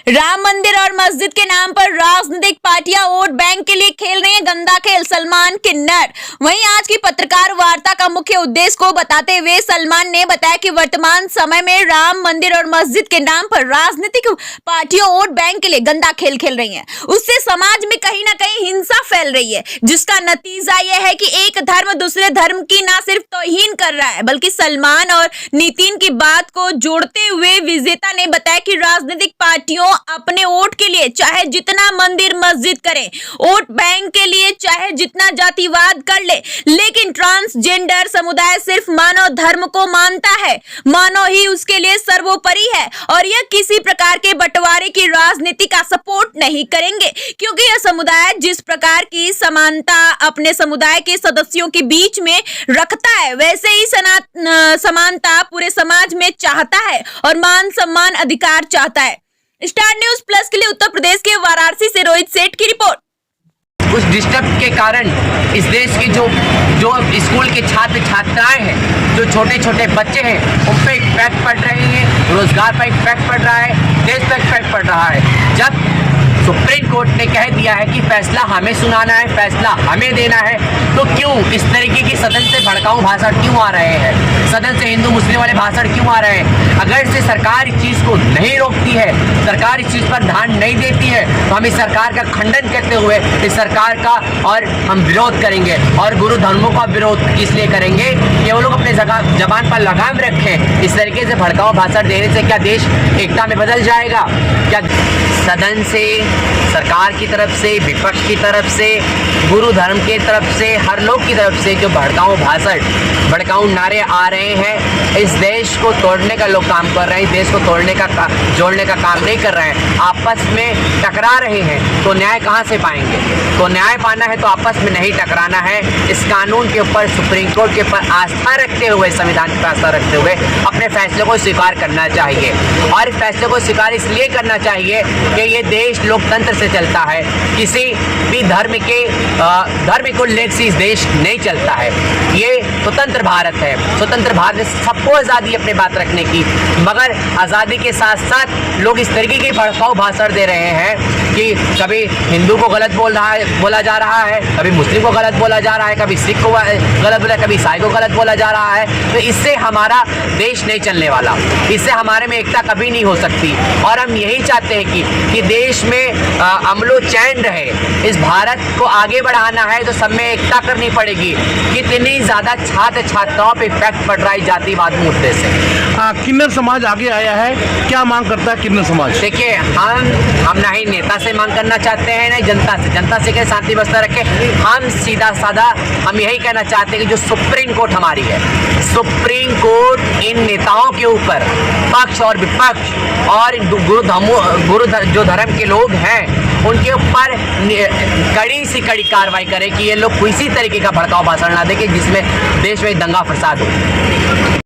राम मंदिर और मस्जिद के नाम पर राजनीतिक पार्टियां वोट बैंक के लिए खेल रही हैं गंदा खेल। सलमान किन्नर। वहीं आज की पत्रकार वार्ता का मुख्य उद्देश्य को बताते हुए सलमान ने बताया कि वर्तमान समय में राम मंदिर और मस्जिद के नाम पर राजनीतिक पार्टियां वोट बैंक के लिए गंदा खेल खेल रही हैं। उससे समाज में कहीं ना कहीं हिंसा फैल रही है, जिसका नतीजा यह है कि एक धर्म दूसरे धर्म की ना सिर्फ तौहीन कर रहा है, बल्कि सलमान और नितिन की बात को जोड़ते हुए विजेता ने बताया कि राजनीतिक पार्टियों अपने वोट के लिए चाहे जितना मंदिर मस्जिद करें, वोट बैंक के लिए चाहे जितना जातिवाद कर ले, लेकिन ट्रांसजेंडर समुदाय सिर्फ मानव धर्म को मानता है। मानव ही उसके लिए सर्वोपरि है और यह किसी प्रकार के बंटवारे की राजनीति का सपोर्ट नहीं करेंगे, क्योंकि यह समुदाय जिस प्रकार की समानता अपने समुदाय के सदस्यों के बीच में रखता है, वैसे ही समानता पूरे समाज में चाहता है और मान सम्मान अधिकार चाहता है। स्टार न्यूज प्लस के लिए उत्तर प्रदेश के वाराणसी से रोहित सेठ की रिपोर्ट। उस डिस्टर्ब के कारण इस देश के जो स्कूल के छात्र छात्राएं हैं, जो छोटे छोटे बच्चे हैं, उन पर इफेक्ट पड़ रही है, रोजगार पर इफेक्ट पड़ रहा है, देश पर इफेक्ट पड़ रहा है। जब सुप्रीम कोर्ट ने कह दिया है कि फैसला हमें सुनाना है, फैसला हमें देना है, तो क्यों इस तरीके की सदन से भड़काऊ भाषण क्यों आ रहे हैं, सदन से हिंदू मुस्लिम वाले भाषण क्यों आ रहे हैं? अगर से सरकार इस चीज़ को नहीं रोकती है, सरकार इस चीज़ पर ध्यान नहीं देती है, तो हम इस सरकार का खंडन करते हुए इस सरकार का और हम विरोध करेंगे। और गुरु धर्मों का विरोध इसलिए करेंगे कि वो लोग अपने जबान पर लगाम रखें। इस तरीके से भड़काऊ भाषण देने से क्या देश एकता में बदल जाएगा? क्या सदन से, सरकार की तरफ से, विपक्ष की तरफ से, गुरु धर्म की तरफ से, हर लोग की तरफ से जो भड़काऊ भाषण, भड़काऊ नारे आ रहे हैं, इस देश को तोड़ने का लोग काम कर रहे हैं, देश को तोड़ने का जोड़ने का काम नहीं कर रहे हैं, आपस में टकरा रहे हैं। तो न्याय कहाँ से पाएंगे? तो न्याय पाना है तो आपस में नहीं टकराना है। इस कानून के ऊपर, सुप्रीम कोर्ट के ऊपर आस्था रखते हुए, संविधान पर आस्था रखते हुए अपने फैसले को स्वीकार करना चाहिए। और इस फैसले को स्वीकार इसलिए करना चाहिए कि ये देश लोकतंत्र से चलता है, किसी भी धर्म को लेकर से इस देश नहीं चलता है। ये स्वतंत्र भारत है, स्वतंत्र भारत में सबको आज़ादी अपने बात रखने की, मगर आज़ादी के साथ साथ लोग इस तरीके के भड़काऊ भाषण दे रहे हैं कि कभी हिंदू को गलत बोला जा रहा है, कभी मुस्लिम को गलत बोला जा रहा है, कभी सिख को गलत बोला, कभी ईसाई को गलत बोला जा रहा है। तो इससे हमारा देश नहीं चलने वाला, इससे हमारे में एकता कभी नहीं हो सकती। और हम यही चाहते हैं कि देश में अमलो चैन रहे, इस भारत को आगे बढ़ाना है तो सब में एकता करनी पड़ेगी। कितनी ज़्यादा छात्र छात्राओं पे इफेक्ट पड़ रहा है जातिवाद मुद्दे से। किन्नर समाज आगे आया है, क्या मांग करता है किन्नर समाज? देखिए, हम ना ही नेता से मांग करना चाहते हैं, ना जनता से कहे शांति व्यवस्था रखे। हम सीधा साधा हम यही कहना चाहते हैं कि जो सुप्रीम कोर्ट हमारी है, सुप्रीम कोर्ट इन नेताओं के ऊपर, पक्ष और विपक्ष और जो धर्म के लोग हैं, उनके ऊपर कड़ी से कड़ी कार्रवाई करे कि ये लोग किसी तरीके का भड़काऊ भाषण ना दें जिसमें देश में दंगा फसाद हो।